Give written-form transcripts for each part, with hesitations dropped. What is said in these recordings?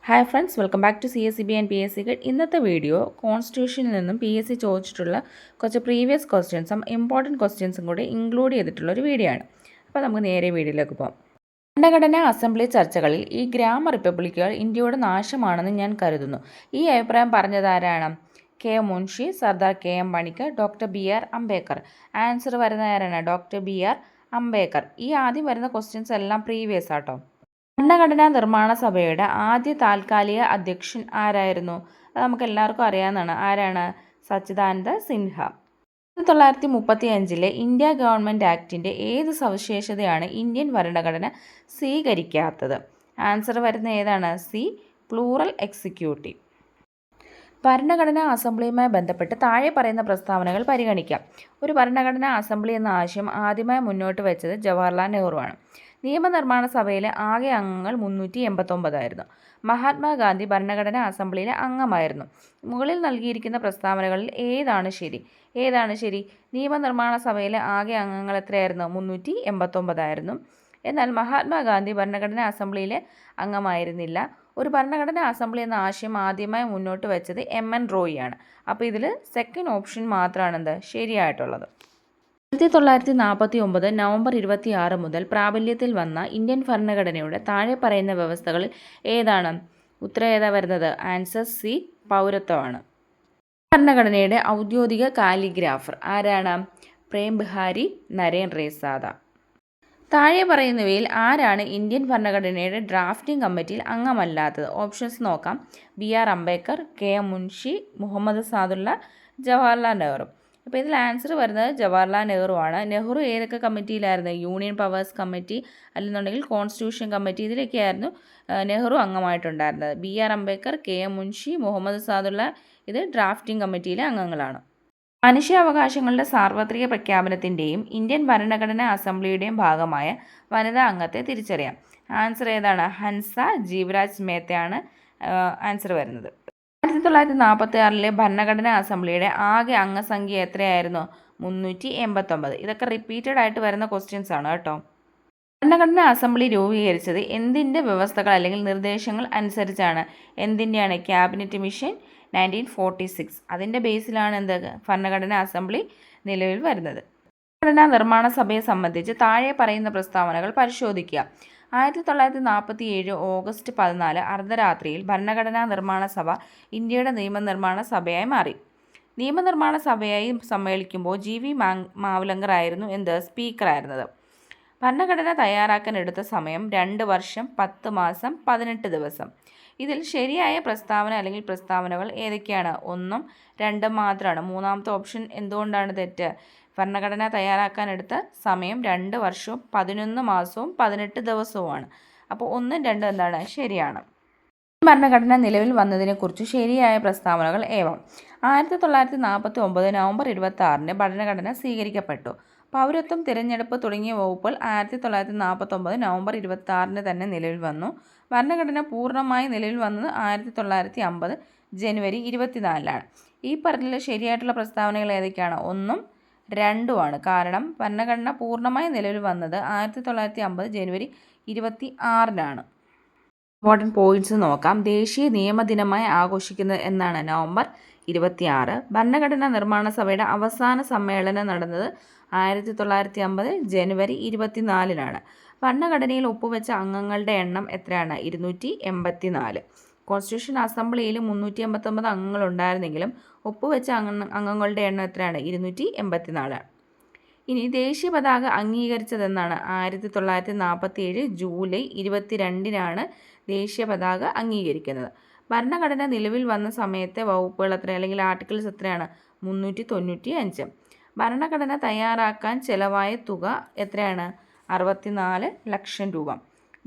Hi friends, welcome back to CSCB and PSC guide. ഇന്നത്തെ video കോൺസ്റ്റിറ്റ്യൂഷനിൽ നിന്നും PSC ചോദിച്ചിട്ടുള്ള കുറച്ച് പ്രീവിയസ് ക്വസ്റ്റ്യൻസും ഇമ്പോർട്ടൻറ്റ് ക്വസ്റ്റ്യൻസും കൂടി ഇൻക്ലൂഡ് ചെയ്തിട്ടുള്ള ഒരു വീഡിയോ ആണ്. അപ്പോൾ നമുക്ക് നേരെ വീഡിയോയിലേക്ക് പോകാം. ഭരണഘടനാ അസംബ്ലി ചർച്ചകളിൽ ഈ ഗ്രാമ റിപ്പബ്ലിക്കുകൾ ഇന്ത്യയുടെ നാശമാണെന്ന് ഞാൻ കരുതുന്നു. ഈ അഭിപ്രായം പറഞ്ഞതാരാണ്? K Munshi, Sardar KM Panikkar, doctor BR Ambedkar. Answer വരുന്ന ആരാണ്? Doctor BR Ambedkar. ഈ ആദ്യം വരുന്ന ക്വസ്റ്റ്യൻസ് എല്ലാം പ്രീവിയസ് ആട്ടോ. ഭരണഘടനാ നിർമ്മാണ സഭയുടെ ആദ്യ താൽക്കാലിക അധ്യക്ഷൻ ആരായിരുന്നു? അത് നമുക്ക് എല്ലാവർക്കും അറിയാവുന്നതാണ്. ആരാണ്? സച്ചിദാനന്ദ സിൻഹ. 1935 ഇന്ത്യ ഗവൺമെൻറ് ആക്ടിൻ്റെ ഏത് സവിശേഷതയാണ് ഇന്ത്യൻ ഭരണഘടന സ്വീകരിക്കാത്തത്? ആൻസർ വരുന്ന ഏതാണ്? C, plural executive. ഭരണഘടനാ അസംബ്ലിയുമായി ബന്ധപ്പെട്ട് താഴെ പറയുന്ന പ്രസ്താവനകൾ പരിഗണിക്കാം. ഒരു ഭരണഘടനാ അസംബ്ലി എന്ന ആശയം ആദ്യമായി മുന്നോട്ട് വെച്ചത് ജവഹർലാൽ നെഹ്റുവാണ്. നിയമനിർമ്മാണ സഭയിലെ ആകെ അംഗങ്ങൾ 389 ആയിരുന്നു. മഹാത്മാഗാന്ധി ഭരണഘടനാ അസംബ്ലിയിലെ അംഗമായിരുന്നു. മുകളിൽ നൽകിയിരിക്കുന്ന പ്രസ്താവനകളിൽ ഏതാണ് ശരി? നിയമനിർമ്മാണ സഭയിലെ ആകെ അംഗങ്ങൾ എത്രയായിരുന്നു? 389 ആയിരുന്നു. എന്നാൽ മഹാത്മാഗാന്ധി ഭരണഘടനാ അസംബ്ലിയിലെ അംഗമായിരുന്നില്ല. ഒരു ഭരണഘടനാ അസംബ്ലി എന്ന ആശയം ആദ്യമായി മുന്നോട്ട് വെച്ചത് MN റോയിയാണ്. അപ്പോൾ ഇതിൽ സെക്കൻഡ് ഓപ്ഷൻ മാത്രമാണ് ശരിയായിട്ടുള്ളത്. 1949 നവംബർ 26 മുതൽ പ്രാബല്യത്തിൽ വന്ന ഇന്ത്യൻ ഭരണഘടനയുടെ താഴെ പറയുന്ന വ്യവസ്ഥകളിൽ ഏതാണ്? ഉത്തരം ഏതാ വരുന്നത്? ആൻസർ സി, പൗരത്വമാണ്. ഭരണഘടനയുടെ ഔദ്യോഗിക കാലിഗ്രാഫർ ആരാണ്? പ്രേം ബിഹാരി നരേൻ റേസാദ. താഴെ പറയുന്നവയിൽ ആരാണ് ഇന്ത്യൻ ഭരണഘടനയുടെ ഡ്രാഫ്റ്റിംഗ് കമ്മിറ്റിയിൽ അംഗമല്ലാത്തത്? ഓപ്ഷൻസ് നോക്കാം. BR Ambedkar, KM Munshi, Muhammad Saadulla, Jawaharlal Nehru. അപ്പോൾ ഇതിൽ ആൻസർ വരുന്നത് ജവഹർലാൽ നെഹ്റു ആണ്. നെഹ്റു ഏതൊക്കെ കമ്മിറ്റിയിലായിരുന്നു? യൂണിയൻ പവേഴ്സ് കമ്മിറ്റി, അല്ലെന്നുണ്ടെങ്കിൽ കോൺസ്റ്റിറ്റ്യൂഷൻ കമ്മിറ്റി, ഇതിലൊക്കെയായിരുന്നു നെഹ്റു അംഗമായിട്ടുണ്ടായിരുന്നത്. BR അംബേദ്കർ, KM മുൻഷി, മുഹമ്മദ് സാദുള്ള ഇത് ഡ്രാഫ്റ്റിംഗ് കമ്മിറ്റിയിലെ അംഗങ്ങളാണ്. മനുഷ്യാവകാശങ്ങളുടെ സാർവത്രിക പ്രഖ്യാപനത്തിൻ്റെയും ഇന്ത്യൻ ഭരണഘടനാ അസംബ്ലിയുടെയും ഭാഗമായ വനിതാ അംഗത്തെ തിരിച്ചറിയാം. ആൻസർ ഏതാണ്? ഹൻസ ജീവരാജ് മേത്തയാണ് ആൻസർ വരുന്നത്. 1946 ഭരണഘടനാ അസംബ്ലിയുടെ ആകെ അംഗസംഖ്യ എത്രയായിരുന്നു? 389. ഇതൊക്കെ റിപ്പീറ്റഡ് ആയിട്ട് വരുന്ന ക്വസ്റ്റ്യൻസ് ആണ് കേട്ടോ. ഭരണഘടനാ അസംബ്ലി രൂപീകരിച്ചത് എന്തിൻ്റെ വ്യവസ്ഥകൾ അല്ലെങ്കിൽ നിർദ്ദേശങ്ങൾ അനുസരിച്ചാണ്? എന്തിൻ്റെയാണ്? Cabinet mission 1946. അതിൻ്റെ ബേസിലാണ് ഭരണഘടനാ അസംബ്ലി നിലവിൽ വരുന്നത്. ഭരണഘടനാ നിർമ്മാണ സഭയെ സംബന്ധിച്ച് താഴെ പറയുന്ന പ്രസ്താവനകൾ പരിശോധിക്കുക. 1947 ഓഗസ്റ്റ് 14 അർദ്ധരാത്രിയിൽ ഭരണഘടനാ നിർമ്മാണ സഭ ഇന്ത്യയുടെ നിയമനിർമ്മാണ സഭയായി മാറി. നിയമനിർമ്മാണ സഭയായി സമ്മേളിക്കുമ്പോൾ GV മാവലങ്കർ ആയിരുന്നു സ്പീക്കറായിരുന്നത്. ഭരണഘടന തയ്യാറാക്കാൻ എടുത്ത സമയം 2 വർഷം 10 മാസം 18 ദിവസം. ഇതിൽ ശരിയായ പ്രസ്താവന അല്ലെങ്കിൽ പ്രസ്താവനകൾ ഏതൊക്കെയാണ്? 1ഉം 2ഉം മാത്രമാണ്. മൂന്നാമത്തെ ഓപ്ഷൻ എന്തുകൊണ്ടാണ് തെറ്റ്? ഭരണഘടന തയ്യാറാക്കാനെടുത്ത സമയം 2 വർഷവും 11 മാസവും 18 ദിവസവുമാണ്. അപ്പോൾ 1ഉം 2ഉം എന്താണ്? ശരിയാണ്. ഭരണഘടന നിലവിൽ വന്നതിനെക്കുറിച്ച് ശരിയായ പ്രസ്താവനകൾ ഏവം. 1949 നവംബർ 26 ഭരണഘടന സ്വീകരിക്കപ്പെട്ടു. പൗരത്വം, തിരഞ്ഞെടുപ്പ് തുടങ്ങിയ വകുപ്പുകൾ 1949 നവംബർ 26 തന്നെ നിലവിൽ വന്നു. ഭരണഘടന പൂർണ്ണമായി നിലവിൽ വന്നത് 1950 ജനുവരി 24 ഈ പറഞ്ഞ ശരിയായിട്ടുള്ള പ്രസ്താവനകൾ ഏതൊക്കെയാണ്? 1ഉം 2ഉമാണ്. കാരണം ഭരണഘടന പൂർണ്ണമായി നിലവിൽ വന്നത് 1950 ജനുവരി 26 ഇമ്പോർട്ടൻറ്റ് പോയിന്റ്സ് നോക്കാം. ദേശീയ നിയമദിനമായി ആഘോഷിക്കുന്നത് എന്നാണ്? നവംബർ 26. ഭരണഘടനാ നിർമ്മാണ സഭയുടെ അവസാന സമ്മേളനം നടന്നത് 1950 ജനുവരി 24 ഭരണഘടനയിൽ ഒപ്പുവെച്ച അംഗങ്ങളുടെ എണ്ണം എത്രയാണ്? 284. കോൺസ്റ്റിറ്റ്യൂഷൻ അസംബ്ലിയിൽ 389 അംഗങ്ങൾ ഉണ്ടായിരുന്നെങ്കിലും ഒപ്പുവെച്ച അംഗങ്ങളുടെ എണ്ണം എത്രയാണ്? 284. ഇനി ദേശീയ പതാക അംഗീകരിച്ചതെന്നാണ്? 1947 ജൂലൈ 22 ദേശീയ പതാക അംഗീകരിക്കുന്നത്. ഭരണഘടന നിലവിൽ വന്ന സമയത്തെ വകുപ്പുകൾ എത്ര അല്ലെങ്കിൽ ആർട്ടിക്കിൾസ് എത്രയാണ്? 395. ഭരണഘടന തയ്യാറാക്കാൻ ചെലവായ തുക എത്രയാണ്? 64 ലക്ഷം രൂപ.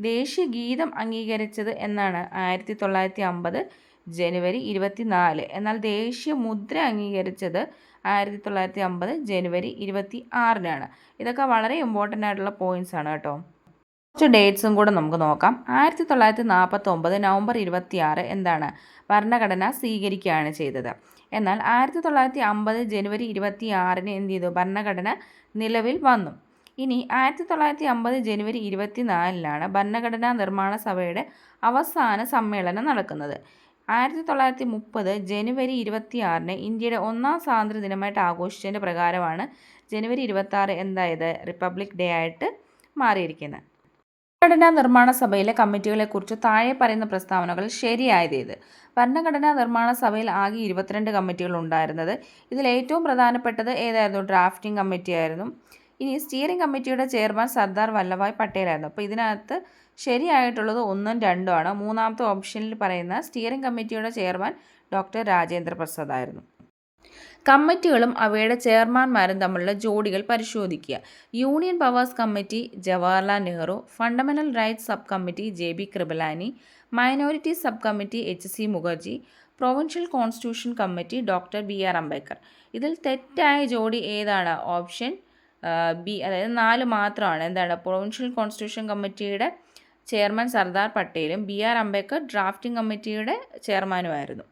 ദേശീയ ഗീതം അംഗീകരിച്ചത് എന്നാണ്? 1950 ജനുവരി 24. എന്നാൽ ദേശീയ മുദ്ര അംഗീകരിച്ചത് 1950 ജനുവരി 26 ഇതൊക്കെ വളരെ ഇമ്പോർട്ടൻ്റ് ആയിട്ടുള്ള പോയിന്റ്സ് ആണ് കേട്ടോ. കുറച്ച് ഡേറ്റ്സും കൂടെ നമുക്ക് നോക്കാം. 1949 നവംബർ 26 ഭരണഘടന സ്വീകരിക്കുകയാണ് ചെയ്തത്. എന്നാൽ 1950 ജനുവരി 26 ഭരണഘടന നിലവിൽ വന്നു. ഇനി 1950 ജനുവരി 24-നാണ് ഭരണഘടനാ നിർമ്മാണ സഭയുടെ അവസാന സമ്മേളനം നടക്കുന്നത്. 1930 ജനുവരി 26-ന് ഇന്ത്യയുടെ ഒന്നാം സ്വാതന്ത്ര്യദിനമായിട്ട് ആഘോഷിച്ചതിൻ്റെ പ്രകാരമാണ് ജനുവരി 26 എന്തായത് റിപ്പബ്ലിക് ഡേ ആയിട്ട് മാറിയിരിക്കുന്നത്. ഭരണഘടനാ നിർമ്മാണ സഭയിലെ കമ്മിറ്റികളെക്കുറിച്ച് താഴെ പറയുന്ന പ്രസ്താവനകൾ ശരിയായതേത്? ഭരണഘടനാ നിർമ്മാണ സഭയിൽ ആകെ 22 കമ്മിറ്റികൾ ഉണ്ടായിരുന്നത്. ഇതിൽ ഏറ്റവും പ്രധാനപ്പെട്ടത് ഏതായിരുന്നു? ഡ്രാഫ്റ്റിംഗ് കമ്മിറ്റി ആയിരുന്നു. ഇനി സ്റ്റിയറിംഗ് കമ്മിറ്റിയുടെ ചെയർമാൻ സർദാർ വല്ലഭായ് പട്ടേലായിരുന്നു. അപ്പോൾ ഇതിനകത്ത് ശരിയായിട്ടുള്ളത് 1ഉം 2ഉം ആണ്. മൂന്നാമത്തെ ഓപ്ഷനിൽ പറയുന്ന സ്റ്റിയറിംഗ് കമ്മിറ്റിയുടെ ചെയർമാൻ ഡോക്ടർ രാജേന്ദ്ര പ്രസാദ് ആയിരുന്നു. കമ്മിറ്റികളും അവയുടെ ചെയർമാൻമാരും തമ്മിലുള്ള ജോഡികൾ പരിശോധിക്കുക. Union powers committee Jawaharlal Nehru, fundamental rights sub committee JB Kripalani, minority sub committee HC Mukherjee, provincial constitution committee doctor BR Ambedkar. ഇതിൽ തെറ്റായ ജോഡി ഏതാണ്? ഓപ്ഷൻ ബി, അതായത് 4 മാത്രമാണ്. എന്താണ്? പ്രൊവിൻഷ്യൽ കോൺസ്റ്റിറ്റ്യൂഷൻ കമ്മിറ്റിയുടെ ചെയർമാൻ സർദാർ പട്ടേലും BR അംബേദ്കർ ഡ്രാഫ്റ്റിംഗ് കമ്മിറ്റിയുടെ ചെയർമാനുമായിരുന്നു.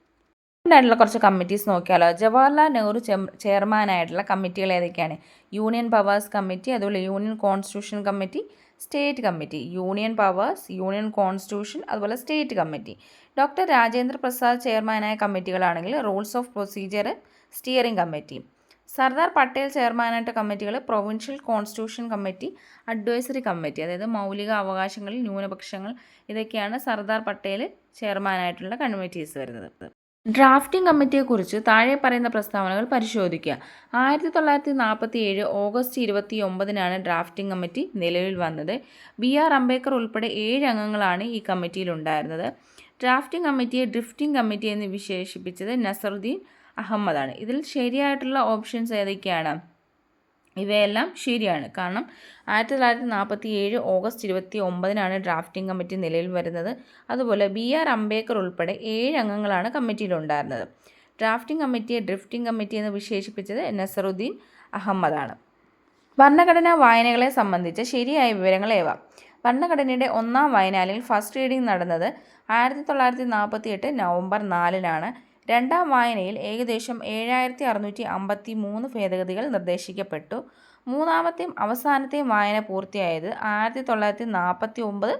ആയിട്ടുള്ള കുറച്ച് കമ്മിറ്റീസ് നോക്കിയാലോ. ജവഹർലാൽ നെഹ്റു ചെയർമാനായിട്ടുള്ള കമ്മിറ്റികൾ ഏതൊക്കെയാണ്? യൂണിയൻ പവേഴ്സ് കമ്മിറ്റി, അതുപോലെ union constitution committee, state committee. Union powers, union constitution, അതുപോലെ state committee. Doctor Rajendra Prasad ചെയർമാനായ കമ്മിറ്റികളാണെങ്കിൽ rules of procedure, steering committee. Sardar Patel ചെയർമാനായിട്ട് കമ്മിറ്റികൾ provincial constitution committee, advisory committee. അതായത് മൗലിക അവകാശങ്ങളിൽ ന്യൂനപക്ഷങ്ങൾ, ഇതൊക്കെയാണ് സർദാർ പട്ടേൽ ചെയർമാനായിട്ടുള്ള കമ്മിറ്റീസ് വരുന്നത്. ഡ്രാഫ്റ്റിംഗ് കമ്മിറ്റിയെക്കുറിച്ച് താഴെ പറയുന്ന പ്രസ്താവനകൾ പരിശോധിക്കുക. 1947 ഓഗസ്റ്റ് 29-നാണ് ഡ്രാഫ്റ്റിംഗ് കമ്മിറ്റി നിലവിൽ വന്നത്. BR അംബേദ്കർ ഉൾപ്പെടെ 7 അംഗങ്ങളാണ് ഈ കമ്മിറ്റിയിൽ ഉണ്ടായിരുന്നത്. ഡ്രാഫ്റ്റിംഗ് കമ്മിറ്റിയെ ഡ്രിഫ്റ്റിംഗ് കമ്മിറ്റി എന്ന് വിശേഷിപ്പിച്ചത് നസറുദ്ദീൻ അഹമ്മദാണ്. ഇതിൽ ശരിയായിട്ടുള്ള ഓപ്ഷൻസ് ഏതൊക്കെയാണ്? ഇവയെല്ലാം ശരിയാണ്. കാരണം 1947 ഓഗസ്റ്റ് 29-നാണ് ഡ്രാഫ്റ്റിംഗ് കമ്മിറ്റി നിലവിൽ വരുന്നത്. അതുപോലെ BR അംബേദ്കർ ഉൾപ്പെടെ 7 അംഗങ്ങളാണ് കമ്മിറ്റിയിലുണ്ടായിരുന്നത്. ഡ്രാഫ്റ്റിംഗ് കമ്മിറ്റിയെ ഡ്രിഫ്റ്റിംഗ് കമ്മിറ്റി എന്ന് വിശേഷിപ്പിച്ചത് നസറുദ്ദീൻ അഹമ്മദാണ്. ഭരണഘടനാ വായനകളെ സംബന്ധിച്ച ശരിയായ വിവരങ്ങൾ ഏവ? ഭരണഘടനയുടെ ഒന്നാം വായന അല്ലെങ്കിൽ ഫസ്റ്റ് റീഡിംഗ് നടന്നത് 1948 നവംബർ 4-നാണ്. രണ്ടാം വായനയിൽ ഏകദേശം 7653 ഭേദഗതികൾ നിർദ്ദേശിക്കപ്പെട്ടു. മൂന്നാമത്തെയും അവസാനത്തെയും വായന പൂർത്തിയായത് 1949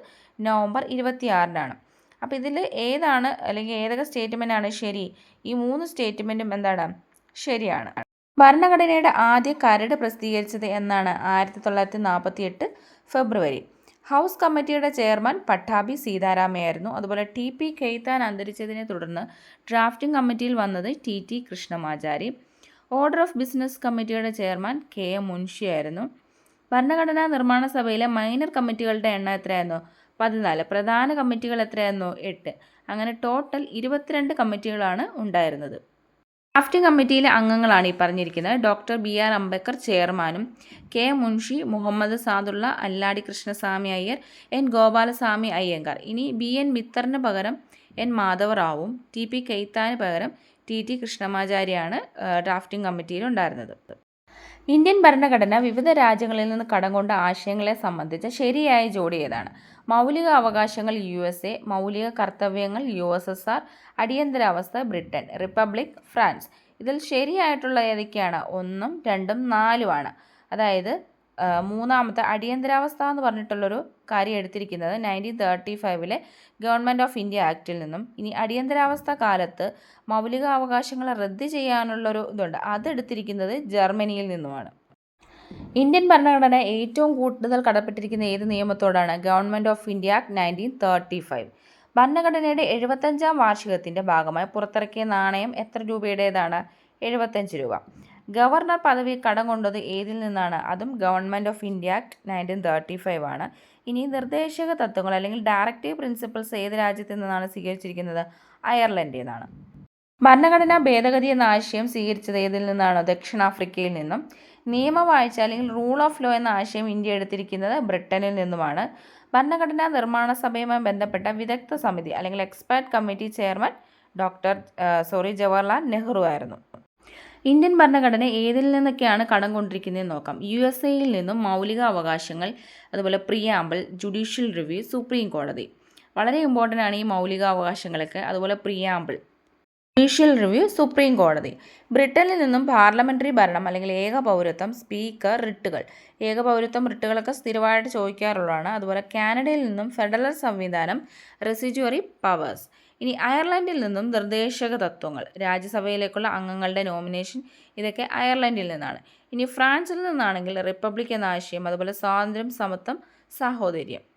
നവംബർ 26-നാണ്. അപ്പോൾ ഇതിൽ ഏതാണ് അല്ലെങ്കിൽ ഏതൊക്കെ സ്റ്റേറ്റ്മെൻറ്റാണ് ശരി? ഈ 3 സ്റ്റേറ്റ്മെൻറ്റും എന്താണ്? ശരിയാണ്. ഭരണഘടനയുടെ ആദ്യ കരട് പ്രസിദ്ധീകരിച്ചത് എന്നാണ്? 1948 ഫെബ്രുവരി. ഹൗസ് കമ്മിറ്റിയുടെ ചെയർമാൻ പട്ടാഭി സീതാരാമയായിരുന്നു. അതുപോലെ TP ഖെയ്ത്താൻ അന്തരിച്ചതിനെ തുടർന്ന് ഡ്രാഫ്റ്റിംഗ് കമ്മിറ്റിയിൽ വന്നത് TT Krishnamachari. Order of business കമ്മിറ്റിയുടെ ചെയർമാൻ KM മുൻഷിയായിരുന്നു. ഭരണഘടനാ നിർമ്മാണ സഭയിലെ മൈനർ കമ്മിറ്റികളുടെ എണ്ണം എത്രയായിരുന്നു? 14. പ്രധാന കമ്മിറ്റികൾ എത്രയായിരുന്നു? 8. അങ്ങനെ ടോട്ടൽ 22 കമ്മിറ്റികളാണ് ഉണ്ടായിരുന്നത്. ഡ്രാഫ്റ്റിംഗ് കമ്മിറ്റിയിലെ അംഗങ്ങളാണ് ഈ പറഞ്ഞിരിക്കുന്നത്. ഡോക്ടർ BR അംബേദ്കർ ചെയർമാനും, K മുൻഷി, മുഹമ്മദ് സാദുള്ള, അല്ലാടി കൃഷ്ണസ്വാമി അയ്യർ, N ഗോപാലസ്വാമി അയ്യങ്കാർ. ഇനി BN മിത്തറിന് പകരം N മാധവറാവും, TP ഖെയ്ത്താന് പകരം TT കൃഷ്ണമാചാരിയാണ് ഡ്രാഫ്റ്റിംഗ് കമ്മിറ്റിയിൽ ഉണ്ടായിരുന്നത്. ഇന്ത്യൻ ഭരണഘടന വിവിധ രാജ്യങ്ങളിൽ നിന്ന് കടം കൊണ്ട ആശയങ്ങളെ സംബന്ധിച്ച ശരിയായ ജോഡി ഏതാണ്? മൗലിക അവകാശങ്ങൾ USA, മൗലിക കർത്തവ്യങ്ങൾ USSR, അടിയന്തരാവസ്ഥ ബ്രിട്ടൻ, റിപ്പബ്ലിക് ഫ്രാൻസ്. ഇതിൽ ശരിയായിട്ടുള്ള ഏതൊക്കെയാണ്? 1ഉം 2ഉം 4ഉമാണ്. അതായത് മൂന്നാമത്തെ അടിയന്തരാവസ്ഥ എന്ന് പറഞ്ഞിട്ടുള്ളൊരു കാര്യം എടുത്തിരിക്കുന്നത് 1935-ലെ ഗവൺമെൻറ് ഓഫ് ഇന്ത്യ ആക്റ്റിൽ നിന്നും. ഇനി അടിയന്തരാവസ്ഥ കാലത്ത് മൗലിക അവകാശങ്ങളെ റദ്ദ് ചെയ്യാനുള്ളൊരു ഇതുണ്ട്, അതെടുത്തിരിക്കുന്നത് ജർമ്മനിയിൽ നിന്നുമാണ്. ഇന്ത്യൻ ഭരണഘടന ഏറ്റവും കൂടുതൽ കടപ്പെട്ടിരിക്കുന്ന ഏത് നിയമത്തോടാണ്? Government of India act 1935. ഭരണഘടനയുടെ 75-ാം വാർഷികത്തിൻ്റെ ഭാഗമായി പുറത്തിറക്കിയ നാണയം എത്ര രൂപയുടേതാണ്? 75 രൂപ. ഗവർണർ പദവി കടം കൊണ്ടത് ഏതിൽ നിന്നാണ്? അതും ഗവൺമെൻറ് ഓഫ് ഇന്ത്യ ആക്ട് 1935 ആണ്. ഇനി നിർദ്ദേശക തത്വങ്ങൾ അല്ലെങ്കിൽ ഡയറക്റ്റീവ് പ്രിൻസിപ്പിൾസ് ഏത് രാജ്യത്തു നിന്നാണ് സ്വീകരിച്ചിരിക്കുന്നത്? അയർലൻഡിൽ നിന്നാണ്. ഭരണഘടനാ ഭേദഗതി എന്ന ആശയം സ്വീകരിച്ചത് ഏതിൽ നിന്നാണ്? ദക്ഷിണാഫ്രിക്കയിൽ നിന്നും. നിയമവാഴ്ച അല്ലെങ്കിൽ റൂൾ ഓഫ് ലോ എന്ന ആശയം ഇന്ത്യ എടുത്തിരിക്കുന്നത് ബ്രിട്ടനിൽ നിന്നുമാണ്. ഭരണഘടനാ നിർമ്മാണ സഭയുമായി ബന്ധപ്പെട്ട വിദഗ്ധ സമിതി അല്ലെങ്കിൽ expert committee chairman Jawaharlal Nehru ആയിരുന്നു. ഇന്ത്യൻ ഭരണഘടന ഏതിൽ നിന്നൊക്കെയാണ് കടം കൊണ്ടിരിക്കുന്നതെന്ന് നോക്കാം. USA-യിൽ നിന്നും മൗലിക അവകാശങ്ങൾ, അതുപോലെ പ്രിയാമ്പിൾ, ജുഡീഷ്യൽ റിവ്യൂ, സുപ്രീം കോടതി. വളരെ ഇമ്പോർട്ടൻ്റ് ആണ് ഈ മൗലിക അവകാശങ്ങളൊക്കെ. അതുപോലെ പ്രിയാമ്പിൾ ജുഡീഷ്യൽ റിവ്യൂ സുപ്രീം കോടതി. ബ്രിട്ടനിൽ നിന്നും പാർലമെന്ററി ഭരണം അല്ലെങ്കിൽ ഏക പൗരത്വം, സ്പീക്കർ, റിട്ടുകൾ. ഏക പൗരത്വം, റിട്ടുകളൊക്കെ സ്ഥിരമായിട്ട് ചോദിക്കാറുള്ളതാണ്. അതുപോലെ കാനഡയിൽ നിന്നും ഫെഡറൽ സംവിധാനം, റെസിജ്വറി പവേഴ്സ്. ഇനി അയർലൻഡിൽ നിന്നും നിർദ്ദേശക തത്വങ്ങൾ, രാജ്യസഭയിലേക്കുള്ള അംഗങ്ങളുടെ നോമിനേഷൻ, ഇതൊക്കെ അയർലൻഡിൽ നിന്നാണ്. ഇനി ഫ്രാൻസിൽ നിന്നാണെങ്കിൽ റിപ്പബ്ലിക് എന്ന ആശയം, അതുപോലെ സ്വാതന്ത്ര്യം, സമത്വം, സാഹോദര്യം.